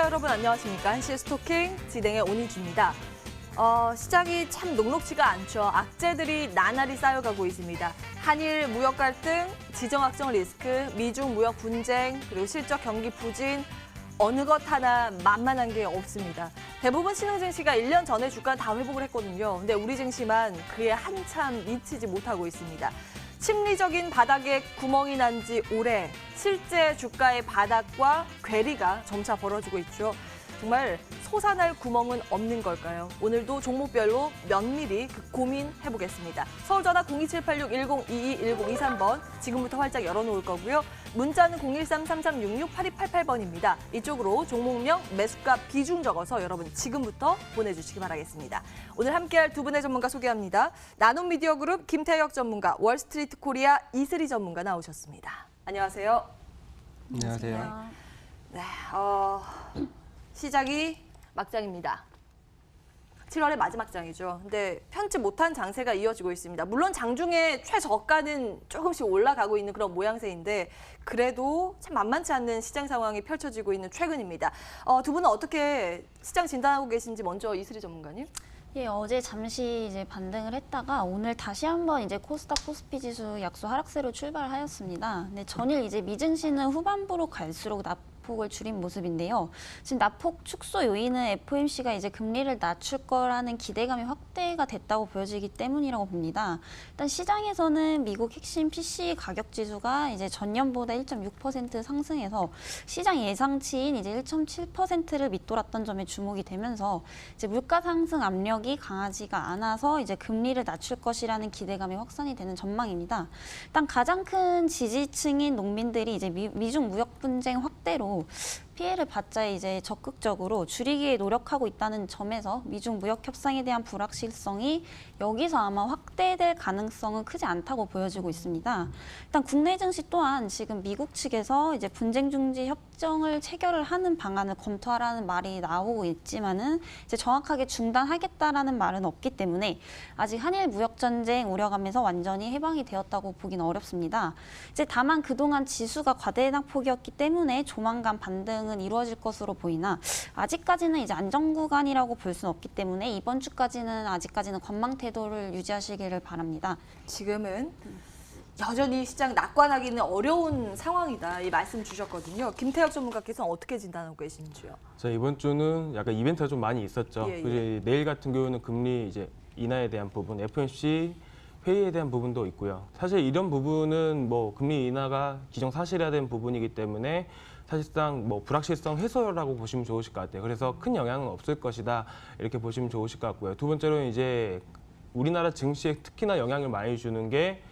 시청자 여러분 안녕하십니까. 한시의 스토킹 진행의 온희주입니다. 시장이 참 녹록지가 않죠. 악재들이 나날이 쌓여가고 있습니다. 한일 무역 갈등, 지정 확정 리스크, 미중 무역 분쟁, 그리고 실적 경기 부진, 어느 것 하나 만만한 게 없습니다. 대부분 신흥 증시가 1년 전에 주가 다 회복을 했거든요. 근데 우리 증시만 그에 한참 미치지 못하고 있습니다. 심리적인 바닥에 구멍이 난 지 오래, 실제 주가의 바닥과 괴리가 점차 벌어지고 있죠. 정말 솟아날 구멍은 없는 걸까요? 오늘도 종목별로 면밀히 그 고민해보겠습니다. 서울전화 02786-1022-1023번 지금부터 활짝 열어놓을 거고요. 문자는 013-3366-8288번입니다. 이쪽으로 종목명, 매수가, 비중 적어서 여러분 지금부터 보내주시기 바라겠습니다. 오늘 함께할 두 분의 전문가 소개합니다. 나눔미디어그룹 김태혁 전문가, 월스트리트 코리아 이슬희 전문가 나오셨습니다. 안녕하세요. 안녕하세요. 네, 시작이 막장입니다. 7월의 마지막 장이죠. 근데 편치 못한 장세가 이어지고 있습니다. 물론 장중에 최저가는 조금씩 올라가고 있는 그런 모양새인데 그래도 참 만만치 않는 시장 상황이 펼쳐지고 있는 최근입니다. 두 분은 어떻게 시장 진단하고 계신지 먼저 이슬희 전문가님. 예, 어제 잠시 이제 반등을 했다가 오늘 다시 한번 이제 코스닥 코스피 지수 약소 하락세로 출발하였습니다. 근데 전일 이제 미증시는 후반부로 갈수록 낙폭을 줄인 모습인데요. 지금 낙폭 축소 요인은 FOMC가 이제 금리를 낮출 거라는 기대감이 확대가 됐다고 보여지기 때문이라고 봅니다. 일단 시장에서는 미국 핵심 PCE 가격 지수가 이제 전년보다 1.6% 상승해서 시장 예상치인 이제 1.7%를 밑돌았던 점에 주목이 되면서 이제 물가 상승 압력이 강하지가 않아서 이제 금리를 낮출 것이라는 기대감이 확산이 되는 전망입니다. 일단 가장 큰 지지층인 농민들이 이제 미중 무역 분쟁 확대로 피해를 받자 이제 적극적으로 줄이기에 노력하고 있다는 점에서 미중 무역 협상에 대한 불확실성이 여기서 아마 확대될 가능성은 크지 않다고 보여지고 있습니다. 일단 국내 증시 또한 지금 미국 측에서 이제 분쟁 중지 협정을 체결을 하는 방안을 검토하라는 말이 나오고 있지만은 이제 정확하게 중단하겠다라는 말은 없기 때문에 아직 한일 무역 전쟁 우려감에서 완전히 해방이 되었다고 보기는 어렵습니다. 이제 다만 그동안 지수가 과대낙폭이었기 때문에 조만간 반등은 이루어질 것으로 보이나 아직까지는 이제 안정 구간이라고 볼 수는 없기 때문에 이번 주까지는 아직까지는 관망 태도를 유지하시기를 바랍니다. 지금은 여전히 시장 낙관하기는 어려운 상황이다 이 말씀 주셨거든요. 김태혁 전문가께서는 어떻게 진단하고 계신지요? 자, 이번 주는 약간 이벤트가 좀 많이 있었죠. 예, 예. 그리고 내일 같은 경우는 금리 이제 인하에 대한 부분, FOMC 회의에 대한 부분도 있고요. 사실 이런 부분은 뭐 금리 인하가 기정사실화야 된 부분이기 때문에 사실상 뭐 불확실성 해소라고 보시면 좋으실 것 같아요. 그래서 큰 영향은 없을 것이다 이렇게 보시면 좋으실 것 같고요. 두 번째로는 이제 우리나라 증시에 특히나 영향을 많이 주는 게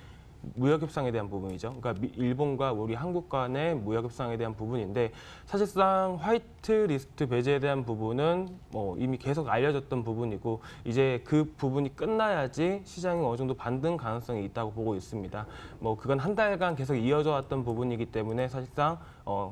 무역협상에 대한 부분이죠. 그러니까 일본과 우리 한국 간의 무역협상에 대한 부분인데 사실상 화이트 리스트 배제에 대한 부분은 뭐 이미 계속 알려졌던 부분이고 이제 그 부분이 끝나야지 시장이 어느 정도 반등 가능성이 있다고 보고 있습니다. 뭐 그건 한 달간 계속 이어져 왔던 부분이기 때문에 사실상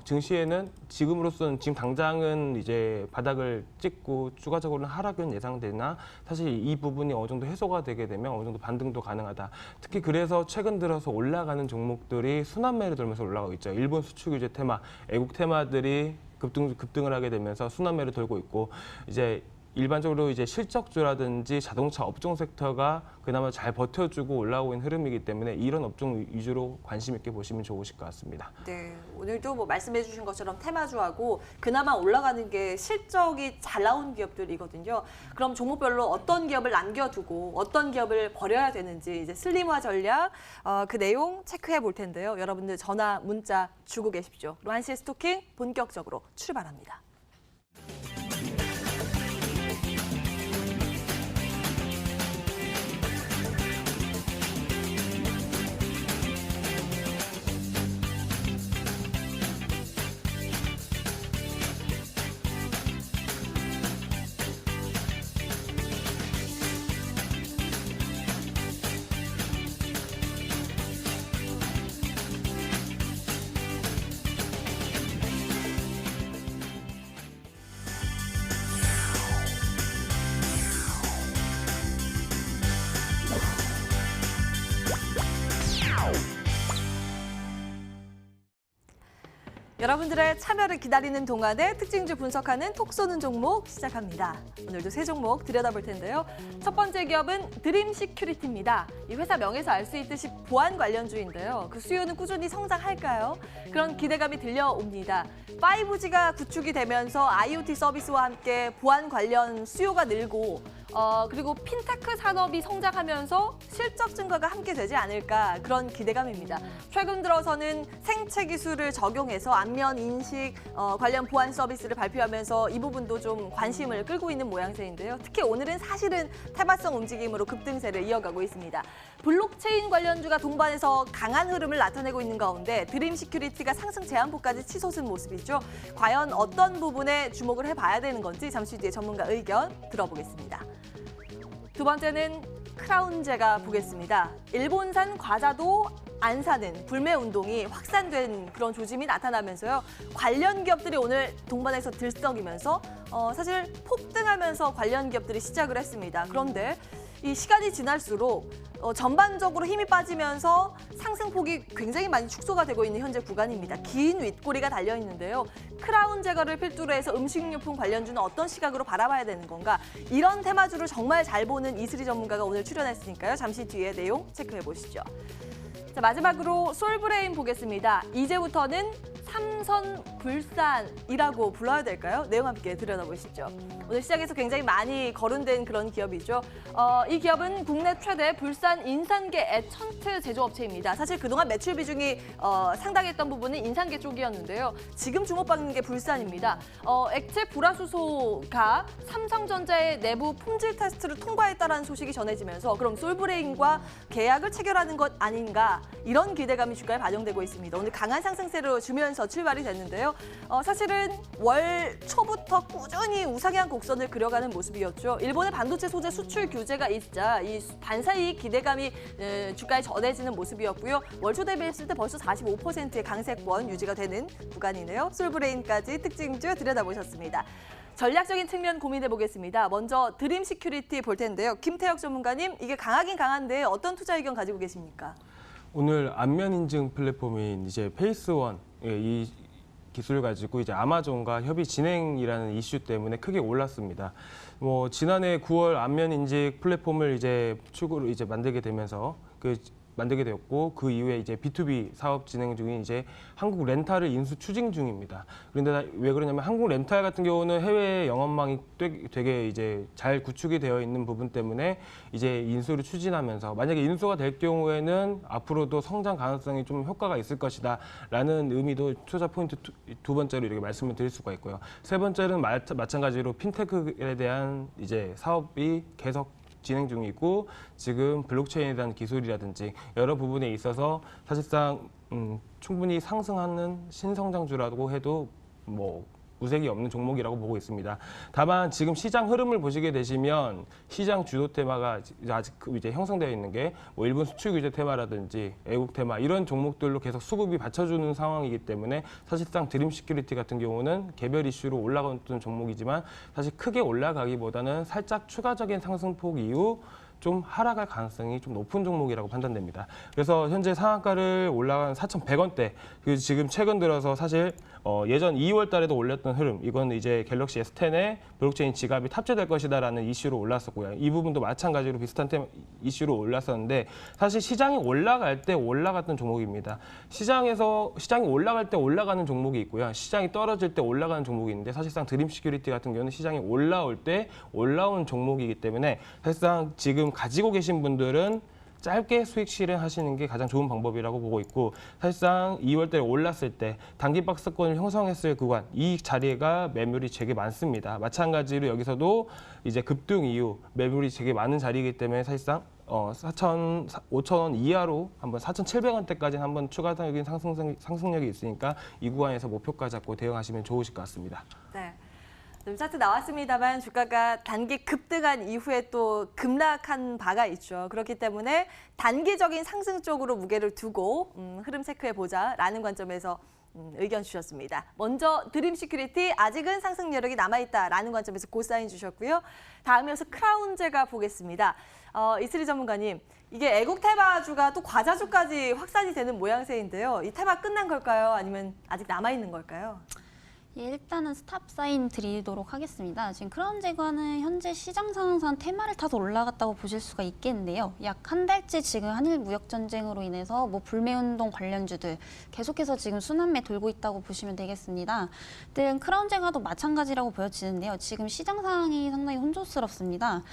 증시에는 지금으로서는 지금 당장은 이제 바닥을 찍고 추가적으로는 하락은 예상되나 사실 이 부분이 어느 정도 해소가 되게 되면 어느 정도 반등도 가능하다. 특히 그래서 최근 들어서 올라가는 종목들이 순환매를 돌면서 올라가고 있죠. 일본 수출 규제 테마, 애국 테마들이 급등을 하게 되면서 순환매를 돌고 있고 이제 일반적으로 이제 실적주라든지 자동차 업종 섹터가 그나마 잘 버텨주고 올라오고 있는 흐름이기 때문에 이런 업종 위주로 관심 있게 보시면 좋으실 것 같습니다. 네, 오늘도 뭐 말씀해 주신 것처럼 테마주하고 그나마 올라가는 게 실적이 잘 나온 기업들이거든요. 그럼 종목별로 어떤 기업을 남겨두고 어떤 기업을 버려야 되는지 이제 슬림화 전략 그 내용 체크해 볼 텐데요. 여러분들 전화, 문자 주고 계십시오. 그럼 한시의 스토킹 본격적으로 출발합니다. 여러분들의 참여를 기다리는 동안에 특징주 분석하는 톡 쏘는 종목 시작합니다. 오늘도 세 종목 들여다볼 텐데요. 첫 번째 기업은 드림 시큐리티입니다. 이 회사 명에서 알 수 있듯이 보안 관련주인데요. 그 수요는 꾸준히 성장할까요? 그런 기대감이 들려옵니다. 5G가 구축이 되면서 IoT 서비스와 함께 보안 관련 수요가 늘고 그리고 핀테크 산업이 성장하면서 실적 증가가 함께 되지 않을까 그런 기대감입니다. 최근 들어서는 생체 기술을 적용해서 안면 인식 관련 보안 서비스를 발표하면서 이 부분도 좀 관심을 끌고 있는 모양새인데요. 특히 오늘은 사실은 테마성 움직임으로 급등세를 이어가고 있습니다. 블록체인 관련주가 동반해서 강한 흐름을 나타내고 있는 가운데 드림 시큐리티가 상승 제한폭까지 치솟은 모습이죠. 과연 어떤 부분에 주목을 해봐야 되는 건지 잠시 뒤에 전문가 의견 들어보겠습니다. 두 번째는 크라운제가 보겠습니다. 일본산 과자도 안 사는 불매 운동이 확산된 그런 조짐이 나타나면서요. 관련 기업들이 오늘 동반해서 들썩이면서 사실 폭등하면서 관련 기업들이 시작을 했습니다. 그런데 이 시간이 지날수록 전반적으로 힘이 빠지면서 상승폭이 굉장히 많이 축소가 되고 있는 현재 구간입니다. 긴 윗꼬리가 달려 있는데요. 크라운 제거를 필두로 해서 음식료품 관련주는 어떤 시각으로 바라봐야 되는 건가? 이런 테마주를 정말 잘 보는 이슬이 전문가가 오늘 출연했으니까요. 잠시 뒤에 내용 체크해 보시죠. 자, 마지막으로 솔브레인 보겠습니다. 이제부터는 삼선불산이라고 불러야 될까요? 내용 함께 들여다보시죠. 오늘 시장에서 굉장히 많이 거론된 그런 기업이죠. 이 기업은 국내 최대 불산 인산계 애천트 제조업체입니다. 사실 그동안 매출 비중이 상당했던 부분은 인산계 쪽이었는데요. 지금 주목받는 게 불산입니다. 액체 불화수소가 삼성전자의 내부 품질 테스트를 통과했다는 소식이 전해지면서 그럼 솔브레인과 계약을 체결하는 것 아닌가 이런 기대감이 주가에 반영되고 있습니다. 오늘 강한 상승세로 주면서 출발이 됐는데요. 사실은 월 초부터 꾸준히 우상향 곡선을 그려가는 모습이었죠. 일본의 반도체 소재 수출 규제가 있자 이 반사이익 기대감이 주가에 전해지는 모습이었고요. 월초 대비했을 때 벌써 45%의 강세권 유지가 되는 구간이네요. 솔브레인까지 특징주 들여다보셨습니다. 전략적인 측면 고민해 보겠습니다. 먼저 드림 시큐리티 볼 텐데요. 김태혁 전문가님, 이게 강하긴 강한데 어떤 투자 의견 가지고 계십니까? 오늘 안면 인증 플랫폼인 이제 페이스원 이 기술을 가지고 이제 아마존과 협의 진행이라는 이슈 때문에 크게 올랐습니다. 지난해 9월 안면 인증 플랫폼을 이제 출구로 이제 만들게 되면서 만들게 되었고 그 이후에 이제 B2B 사업 진행 중인 이제 한국 렌탈을 인수 추진 중입니다. 그런데 왜 그러냐면 한국 렌탈 같은 경우는 해외 영업망이 되게 이제 잘 구축이 되어 있는 부분 때문에 이제 인수를 추진하면서 만약에 인수가 될 경우에는 앞으로도 성장 가능성이 좀 효과가 있을 것이다라는 의미도 투자 포인트 두 번째로 이렇게 말씀을 드릴 수가 있고요. 세 번째는 마찬가지로 핀테크에 대한 이제 사업이 계속 진행 중이고 지금 블록체인에 대한 기술이라든지 여러 부분에 있어서 사실상 충분히 상승하는 신성장주라고 해도 우색이 없는 종목이라고 보고 있습니다. 다만 지금 시장 흐름을 보시게 되시면 시장 주도 테마가 아직 이제 형성되어 있는 게 일본 수출 규제 테마라든지 애국 테마 이런 종목들로 계속 수급이 받쳐주는 상황이기 때문에 사실상 드림 시큐리티 같은 경우는 개별 이슈로 올라갔던 종목이지만 사실 크게 올라가기보다는 살짝 추가적인 상승폭 이후 좀 하락할 가능성이 좀 높은 종목이라고 판단됩니다. 그래서 현재 상한가를 올라간 4,100원대, 지금 최근 들어서 사실 예전 2월 달에도 올렸던 흐름, 이건 이제 갤럭시 S10에 블록체인 지갑이 탑재될 것이다라는 이슈로 올랐었고요. 이 부분도 마찬가지로 비슷한 이슈로 올랐었는데 사실 시장이 올라갈 때 올라갔던 종목입니다. 시장이 올라갈 때 올라가는 종목이 있고요. 시장이 떨어질 때 올라가는 종목이 있는데 사실상 드림 시큐리티 같은 경우는 시장이 올라올 때 올라온 종목이기 때문에 사실상 지금 가지고 계신 분들은 짧게 수익 실현하시는 게 가장 좋은 방법이라고 보고 있고 사실상 2월달에 올랐을 때 단기 박스권을 형성했을 구간 이 자리가 매물이 되게 많습니다. 마찬가지로 여기서도 이제 급등 이후 매물이 되게 많은 자리이기 때문에 사실상 5,000원 이하로 한번 4,700원대까지 한번 추가적인 상승력이 있으니까 이 구간에서 목표가 잡고 대응하시면 좋으실 것 같습니다. 네. 좀 차트 나왔습니다만 주가가 단기 급등한 이후에 또 급락한 바가 있죠. 그렇기 때문에 단기적인 상승 쪽으로 무게를 두고 흐름 체크해보자라는 관점에서 의견 주셨습니다. 먼저 드림 시큐리티 아직은 상승 여력이 남아있다라는 관점에서 고사인 주셨고요. 다음이어서 크라운제가 보겠습니다. 이슬이 전문가님, 이게 애국 테마주가 또 과자주까지 확산이 되는 모양새인데요. 이 테마 끝난 걸까요? 아니면 아직 남아있는 걸까요? 예, 일단은 스탑 사인 드리도록 하겠습니다. 지금 크라운제과는 현재 시장 상황상 테마를 타서 올라갔다고 보실 수가 있겠는데요. 약 한 달째 지금 한일 무역 전쟁으로 인해서 뭐 불매운동 관련주들 계속해서 지금 순환매 돌고 있다고 보시면 되겠습니다. 크라운제과도 마찬가지라고 보여지는데요. 지금 시장 상황이 상당히 혼조스럽습니다.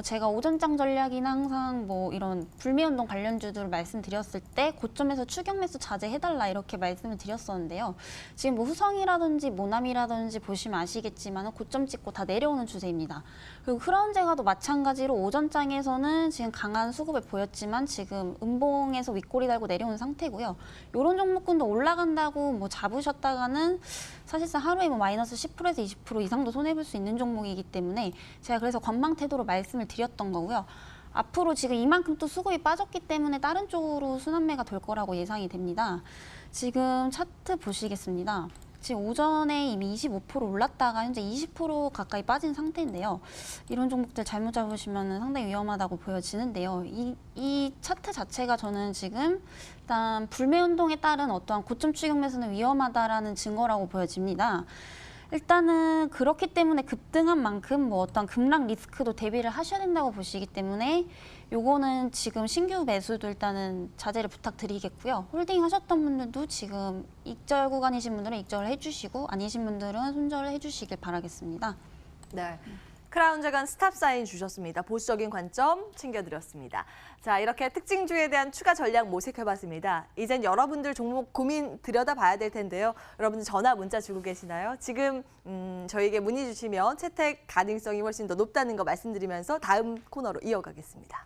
제가 오전장 전략이나 항상 뭐 이런 불매운동 관련주들을 말씀드렸을 때 고점에서 추격 매수 자제해달라 이렇게 말씀을 드렸었는데요. 지금 뭐 후성이라든지 모남이라든지 보시면 아시겠지만 고점 찍고 다 내려오는 추세입니다. 그리고 크라운제과도 마찬가지로 오전장에서는 지금 강한 수급을 보였지만 지금 음봉에서 윗꼬리 달고 내려오는 상태고요. 이런 종목군도 올라간다고 뭐 잡으셨다가는 사실상 하루에 뭐 마이너스 10%에서 20% 이상도 손해볼 수 있는 종목이기 때문에 제가 그래서 관망 태도로 말씀을 드렸던 거고요. 앞으로 지금 이만큼 또 수급이 빠졌기 때문에 다른 쪽으로 순환매가 돌 거라고 예상이 됩니다. 지금 차트 보시겠습니다. 지금 오전에 이미 25% 올랐다가 현재 20% 가까이 빠진 상태인데요. 이런 종목들 잘못 잡으시면 상당히 위험하다고 보여지는데요. 이 차트 자체가 저는 지금 일단 불매운동에 따른 어떠한 고점 추격 매수는 위험하다라는 증거라고 보여집니다. 일단은 그렇기 때문에 급등한 만큼 뭐 어떤 급락 리스크도 대비를 하셔야 된다고 보시기 때문에 요거는 지금 신규 매수도 일단은 자제를 부탁드리겠고요. 홀딩 하셨던 분들도 지금 익절 구간이신 분들은 익절을 해주시고 아니신 분들은 손절을 해주시길 바라겠습니다. 네. 크라운제관 스탑 사인 주셨습니다. 보수적인 관점 챙겨드렸습니다. 자, 이렇게 특징주에 대한 추가 전략 모색해봤습니다. 이젠 여러분들 종목 고민 들여다봐야 될 텐데요. 여러분들 전화 문자 주고 계시나요? 지금 저희에게 문의 주시면 채택 가능성이 훨씬 더 높다는 거 말씀드리면서 다음 코너로 이어가겠습니다.